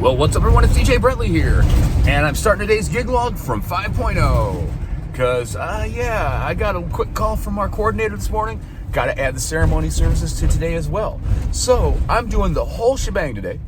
Well, what's up everyone, it's DJ Brentley here, and I'm starting today's gig log from 5.0, because, I got a quick call from our coordinator this morning, got to add the ceremony services to today as well. So, I'm doing the whole shebang today,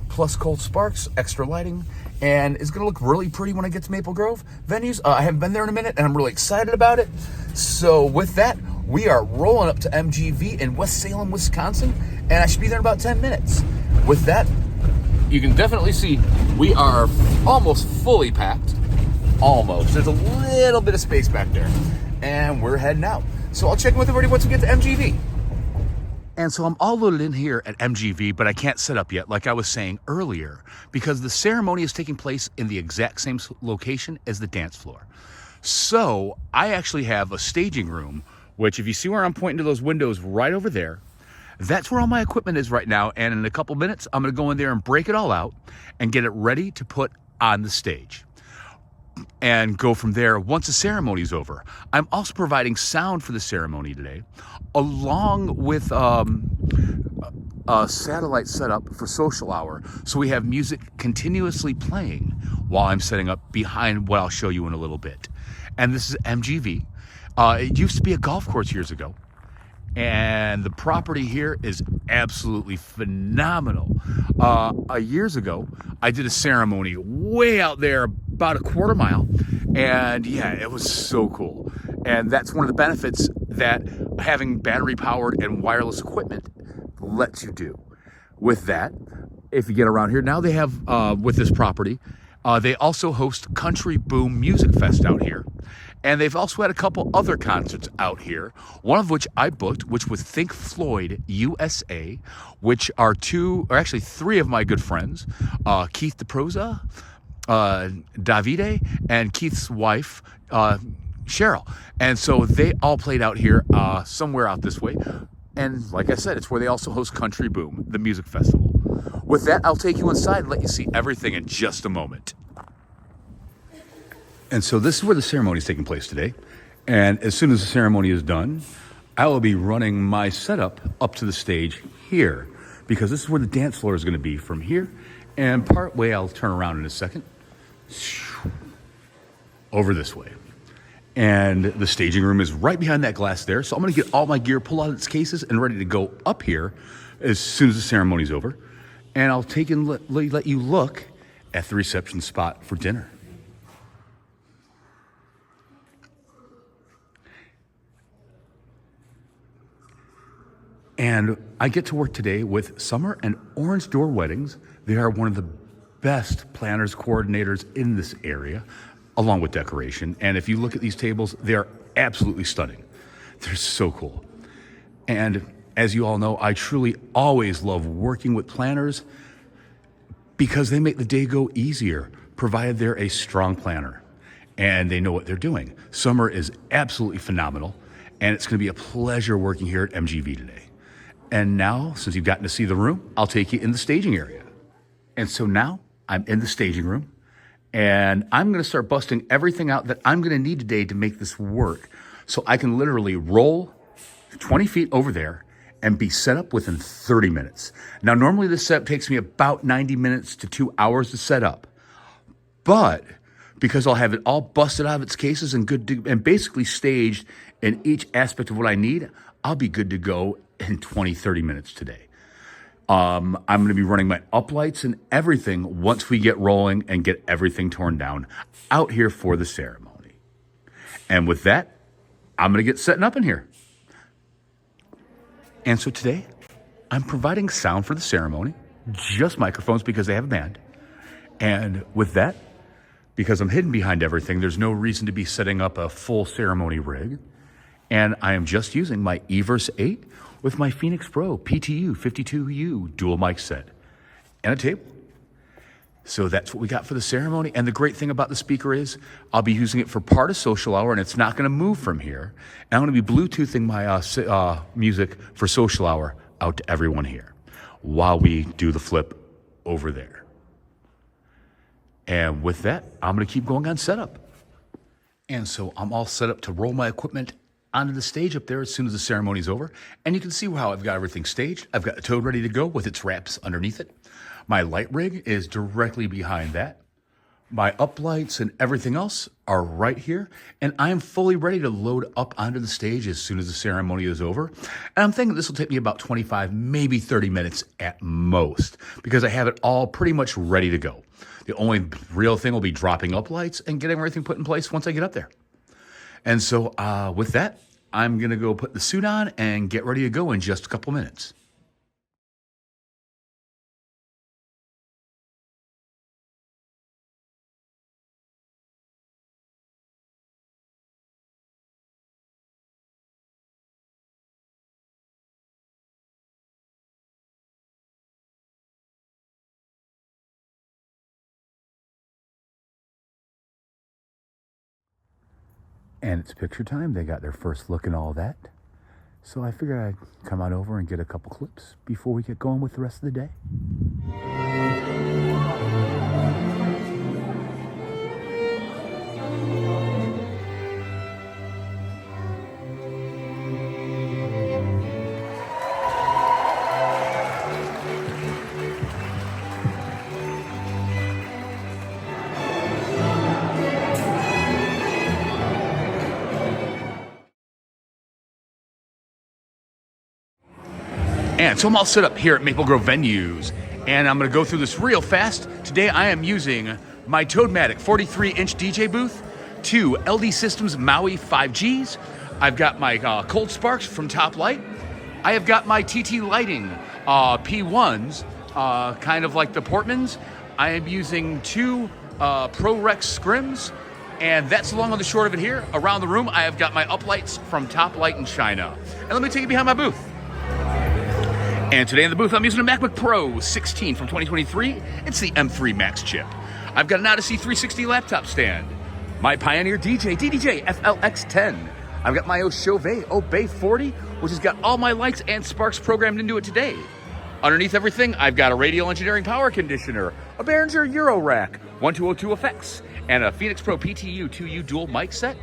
plus cold sparks, extra lighting, and it's going to look really pretty when I get to Maple Grove venues. I haven't been there in a minute, and I'm really excited about it. So, with that, we are rolling up to MGV in West Salem, Wisconsin, and I should be there in about 10 minutes. With that, you can definitely see we are almost fully packed. Almost. There's a little bit of space back there. And we're heading out. So I'll check in with everybody once we get to MGV. And so I'm all loaded in here at MGV, but I can't set up yet, like I was saying earlier, because the ceremony is taking place in the exact same location as the dance floor. So I actually have a staging room, which if you see where I'm pointing to those windows right over there, that's where all my equipment is right now, and in a couple minutes, I'm gonna go in there and break it all out and get it ready to put on the stage and go from there once the ceremony's over. I'm also providing sound for the ceremony today, along with a satellite setup for social hour, so we have music continuously playing while I'm setting up behind what I'll show you in a little bit. And this is MGV. It used to be a golf course years ago. And the property here is absolutely phenomenal. Years ago, I did a ceremony way out there, about a quarter mile. And yeah, it was so cool. And that's one of the benefits that having battery powered and wireless equipment lets you do. With that, if you get around here, now they have, with this property, they also host Country Boom Music Fest out here. And they've also had a couple other concerts out here, one of which I booked, which was Think Floyd USA, which are three of my good friends, Keith DeProza, Davide, and Keith's wife, Cheryl. And so they all played out here somewhere out this way. And like I said, it's where they also host Country Boom, the music festival. With that, I'll take you inside and let you see everything in just a moment. And so this is where the ceremony is taking place today. And as soon as the ceremony is done, I will be running my setup up to the stage here, because this is where the dance floor is going to be from here. And part way, I'll turn around in a second, over this way. And the staging room is right behind that glass there. So I'm going to get all my gear, pull out its cases, and ready to go up here as soon as the ceremony is over. And I'll take and let you look at the reception spot for dinner. And I get to work today with Summer and Orange Door Weddings. They are one of the best planners, coordinators in this area, along with decoration. And if you look at these tables, they are absolutely stunning. They're so cool. And as you all know, I truly always love working with planners because they make the day go easier, provided they're a strong planner and they know what they're doing. Summer is absolutely phenomenal, and it's gonna be a pleasure working here at MGV today. And now, since you've gotten to see the room, I'll take you in the staging area. And so now I'm in the staging room, and I'm gonna start busting everything out that I'm gonna need today to make this work. So I can literally roll 20 feet over there and be set up within 30 minutes. Now, normally this setup takes me about 90 minutes to 2 hours to set up. But because I'll have it all busted out of its cases and basically staged in each aspect of what I need, I'll be good to go in 20, 30 minutes today. I'm going to be running my uplights and everything once we get rolling and get everything torn down out here for the ceremony. And with that, I'm going to get setting up in here. And so today, I'm providing sound for the ceremony, just microphones because they have a band. And with that, because I'm hidden behind everything, there's no reason to be setting up a full ceremony rig. And I am just using my Everse 8 with my Phenyx Pro PTU-2U dual mic set and a table. So that's what we got for the ceremony. And the great thing about the speaker is I'll be using it for part of social hour, and it's not going to move from here. And I'm going to be Bluetoothing my music for social hour out to everyone here while we do the flip over there. And with that, I'm going to keep going on setup. And so I'm all set up to roll my equipment onto the stage up there as soon as the ceremony's over. And you can see how I've got everything staged. I've got the Toad ready to go with its wraps underneath it. My light rig is directly behind that. My uplights and everything else are right here, and I am fully ready to load up onto the stage as soon as the ceremony is over. And I'm thinking this will take me about 25, maybe 30 minutes at most, because I have it all pretty much ready to go. The only real thing will be dropping uplights and getting everything put in place once I get up there. And so with that, I'm going to go put the suit on and get ready to go in just a couple minutes. And it's picture time. They got their first look and all that. So I figured I'd come on over and get a couple clips before we get going with the rest of the day. And so I'm all set up here at Maple Grove Venues, and I'm going to go through this real fast. Today I am using my Toadmatic 43-inch DJ booth, two LD Systems Maui 5Gs. I've got my Cold Sparks from Top Light. I have got my TiiTee Lighting P1s, kind of like the Portmans. I am using two Pro Rex Scrims, and that's the long and the short of it here. Around the room, I have got my Uplights from Top Light in China. And let me take you behind my booth. And today in the booth, I'm using a MacBook Pro 16 from 2023. It's the M3 Max chip. I've got an Odyssey 360 laptop stand, my Pioneer DJI FLX10. I've got my Chauvet Obey 40, which has got all my lights and sparks programmed into it today. Underneath everything, I've got a Radial engineering power conditioner, a Behringer Euro rack, 1202 effects, and a Phenyx Pro PTU-2U dual mic set.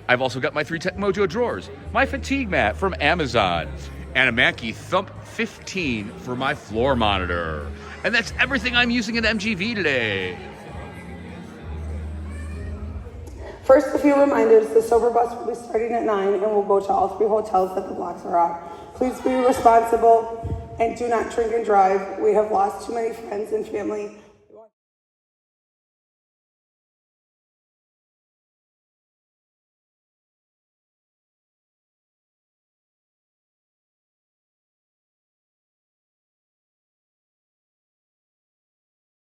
I've also got my 3-Tech Mojo drawers, my fatigue mat from Amazon, and a Mackie Thump 15 for my floor monitor. And that's everything I'm using at MGV today. First, a few reminders. The Sober Bus will be starting at 9 and will go to all 3 hotels that the blocks are on. Please be responsible and do not drink and drive. We have lost too many friends and family.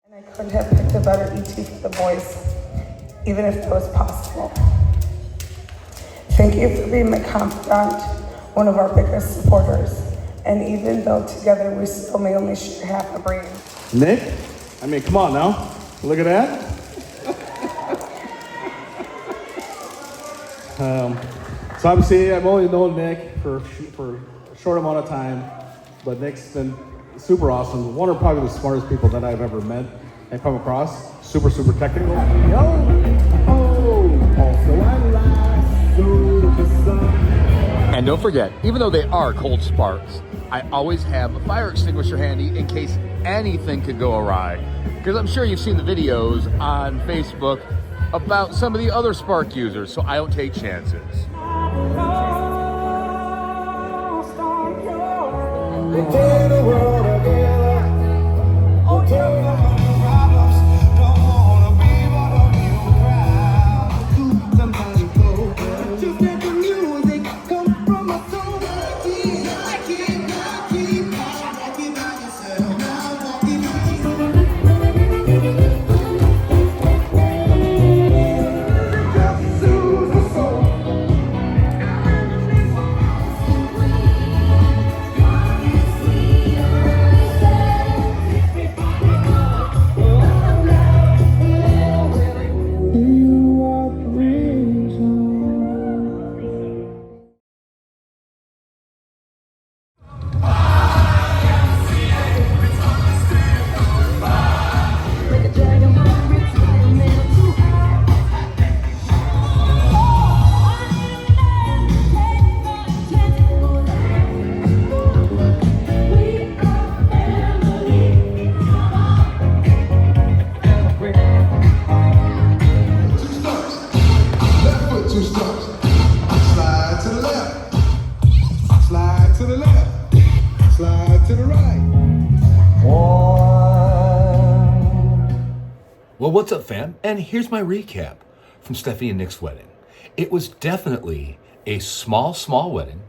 And I couldn't have picked a better ET for the boys, even if that was possible. Thank you for being my confidant, one of our biggest supporters. And even though together we still may only share half a brain. Nick, I mean, come on now. Look at that. So obviously, I've only known Nick for a short amount of time, but Nick's been super awesome. One of probably the smartest people that I've ever met and come across. Super technical. And don't forget, even though they are cold sparks, I always have a fire extinguisher handy in case anything could go awry. Because I'm sure you've seen the videos on Facebook about some of the other spark users, so I don't take chances. what's up, fam? And here's my recap from Stephanie and Nick's wedding. It was definitely a small wedding,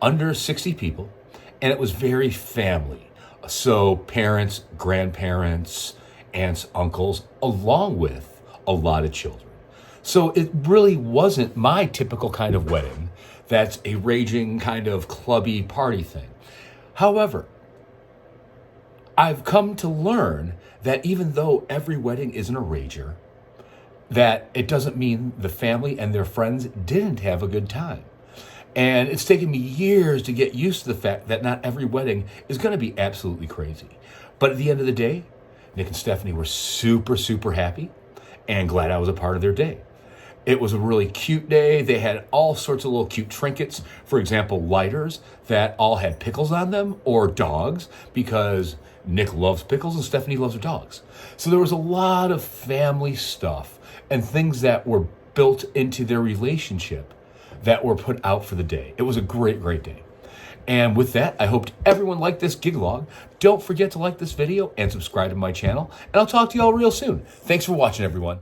under 60 people, and it was very family. So parents, grandparents, aunts, uncles, along with a lot of children. So it really wasn't my typical kind of wedding that's a raging kind of clubby party thing. However, I've come to learn that even though every wedding isn't a rager, that it doesn't mean the family and their friends didn't have a good time. And it's taken me years to get used to the fact that not every wedding is going to be absolutely crazy. But at the end of the day, Nick and Stephanie were super happy and glad I was a part of their day. It was a really cute day. They had all sorts of little cute trinkets. For example, lighters that all had pickles on them, or dogs, because Nick loves pickles and Stephanie loves her dogs. So there was a lot of family stuff and things that were built into their relationship that were put out for the day. It was a great day. And with that, I hope everyone liked this gig log. Don't forget to like this video and subscribe to my channel. And I'll talk to you all real soon. Thanks for watching, everyone.